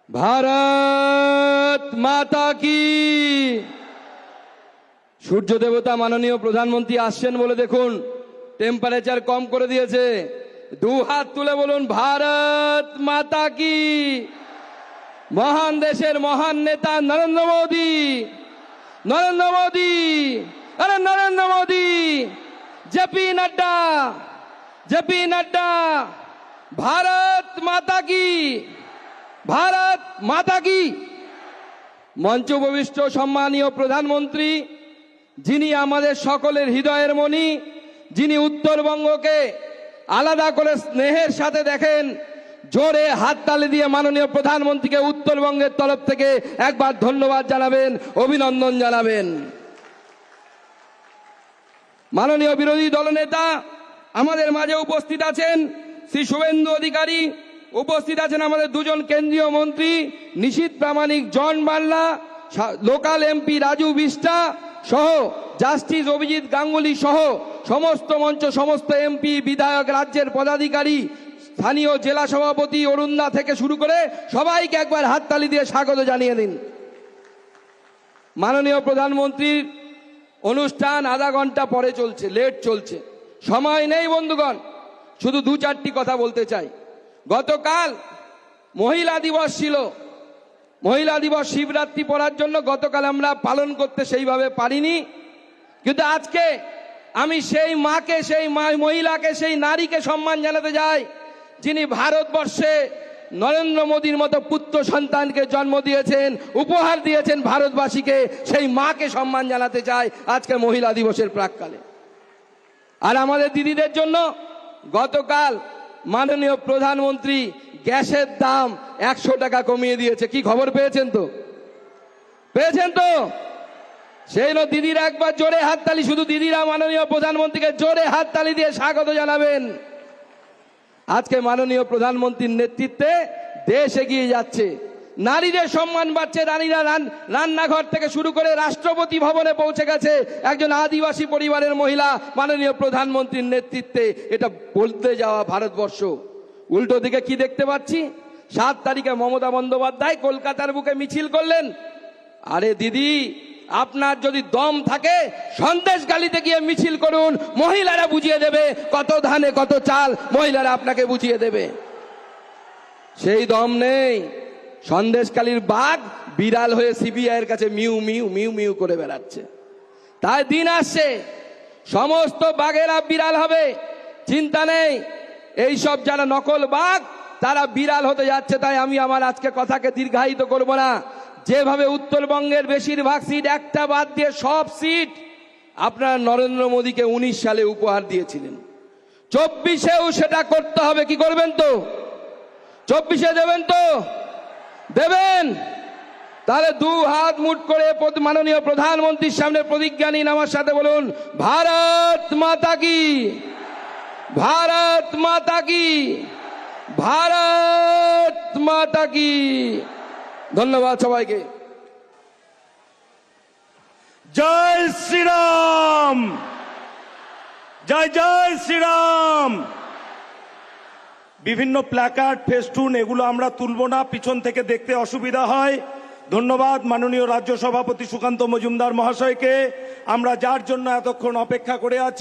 ভারত মাতা কি। সূর্য দেবতা মাননীয় প্রধানমন্ত্রী আসছেন বলে দেখুন টেম্পারেচার কম করে দিয়েছে। দু হাত তুলে বলুন ভারত মাতা কি। মহান দেশের মহান নেতা নরেন্দ্র মোদী, নরেন্দ্র মোদী, আরে নরেন্দ্র মোদী, জেপি নাড্ডা, জেপি নাড্ডা। ভারত মাতা কি, ভারত মাতা কি। মঞ্চ উপবিষ্ট সম্মানীয় প্রধানমন্ত্রী, যিনি আমাদের সকলের হৃদয়ের মণি, যিনি উত্তরবঙ্গকে আলাদা করে স্নেহের সাথে দেখেন, জোরে হাততালি দিয়ে মাননীয় প্রধানমন্ত্রীকে উত্তরবঙ্গের তরফ থেকে একবার ধন্যবাদ জানাবেন, অভিনন্দন জানাবেন। মাননীয় বিরোধী দলনেতা আমাদের মাঝে উপস্থিত আছেন শ্রী শুভেন্দু অধিকারী, উপস্থিত আছেন আমাদের দুজন কেন্দ্রীয় মন্ত্রী নিশীথ প্রামাণিক, জন বার্লা, লোকাল এমপি রাজু বিষ্টা সহ জাস্টিস অভিজিৎ গাঙ্গুলি সহ সমস্ত মঞ্চ, সমস্ত এমপি, বিধায়ক, রাজ্যের পদাধিকারী, স্থানীয় জেলা সভাপতি অরুণদা থেকে শুরু করে সবাইকে একবার হাততালি দিয়ে স্বাগত জানিয়ে দিন। মাননীয় প্রধানমন্ত্রীর অনুষ্ঠান আধা ঘন্টা পরে চলছে, লেট চলছে, সময় নেই বন্ধুগণ। শুধু দু চারটি কথা বলতে চাই। গতকাল মহিলা দিবস ছিল, মহিলা দিবস শিবরাত্রি পড়ার জন্য গতকাল আমরা পালন করতে সেইভাবে পারিনি, কিন্তু আজকে আমি সেই মাকে, সেই মহিলাকে, সেই নারীকে সম্মান জানাতে যাই যিনি ভারতবর্ষে নরেন্দ্র মোদীর মতো পুত্র সন্তানকে জন্ম দিয়েছেন, উপহার দিয়েছেন ভারতবাসীকে। সেই মাকে সম্মান জানাতে চাই আজকে মহিলা দিবসের প্রাক্কালে। আর আমাদের দিদিদের জন্য গতকাল মাননীয় প্রধানমন্ত্রী গ্যাসের দাম 100 টাকা কমিয়ে দিয়েছে। কি খবর পেয়েছেন তো? পেয়েছেন তো? সেই দিদিরা একবার জোরে হাততালি, শুধু দিদিরা মাননীয় প্রধানমন্ত্রীকে জোরে হাততালি দিয়ে স্বাগত জানাবেন। আজকে মাননীয় প্রধানমন্ত্রীর নেতৃত্বে দেশ এগিয়ে যাচ্ছে, নারীদের সম্মান বাড়ছে। নারীরা রান্নাঘর থেকে শুরু করে রাষ্ট্রপতি ভবনে পৌঁছে গেছে একজন আদিবাসী পরিবারের মহিলা মাননীয় প্রধানমন্ত্রীর নেতৃত্বে। এটা বলতে যাওয়া ভারতবর্ষ। উল্টো দিকে কি দেখতে পাচ্ছি? 7 তারিখে মমতা বন্দ্যোপাধ্যায় কলকাতার বুকে মিছিল করলেন। আরে দিদি, আপনার যদি দম থাকে সন্দেশখালিতে গিয়ে মিছিল করুন, মহিলারা বুঝিয়ে দেবে কত ধানে কত চাল, মহিলারা আপনাকে বুঝিয়ে দেবে। সেই দম নেই। সন্দেশখালির বাঘ বিড়াল হয়ে সিবিআই এর কাছে মিউ মিউ মিউ মিউ করে বেড়াচ্ছে। তাই দিন আসছে সমস্ত বাঘেরা বিড়াল হবে, চিন্তা নেই। এই সব যারা নকল বাঘ তারা বিড়াল হতে যাচ্ছে। তাই আমি আমার আজকে কথাকে দীর্ঘায়িত করব না। যেভাবে উত্তরবঙ্গের বেশিরভাগ সিট একটা বাদ দিয়ে সব সিট আপনারা নরেন্দ্র মোদীকে 19 সালে উপহার দিয়েছিলেন, 24-এও সেটা করতে হবে। কি করবেন তো? 24-এ দেবেন তো? দেবেন? তাহলে 2 হাত মুঠ করে মাননীয় প্রধানমন্ত্রীর সামনে প্রতিজ্ঞা নিন, আমার সাথে বলুন ভারত মাতা কি, ভারত মাতা কি, ভারত মাতা কি। ধন্যবাদ সবাইকে। জয় শ্রীরাম, জয় জয় শ্রীরাম। বিভিন্ন প্ল্যাকার্ড, ফেস্টুন এগুলো আমরা তুলব না, পিছন থেকে দেখতে অসুবিধা হয়। ধন্যবাদ মাননীয় রাজ্য সভাপতি সুকান্ত মজুমদার মহাশয়কে। আমরা যার জন্য এতক্ষণ অপেক্ষা করে আছি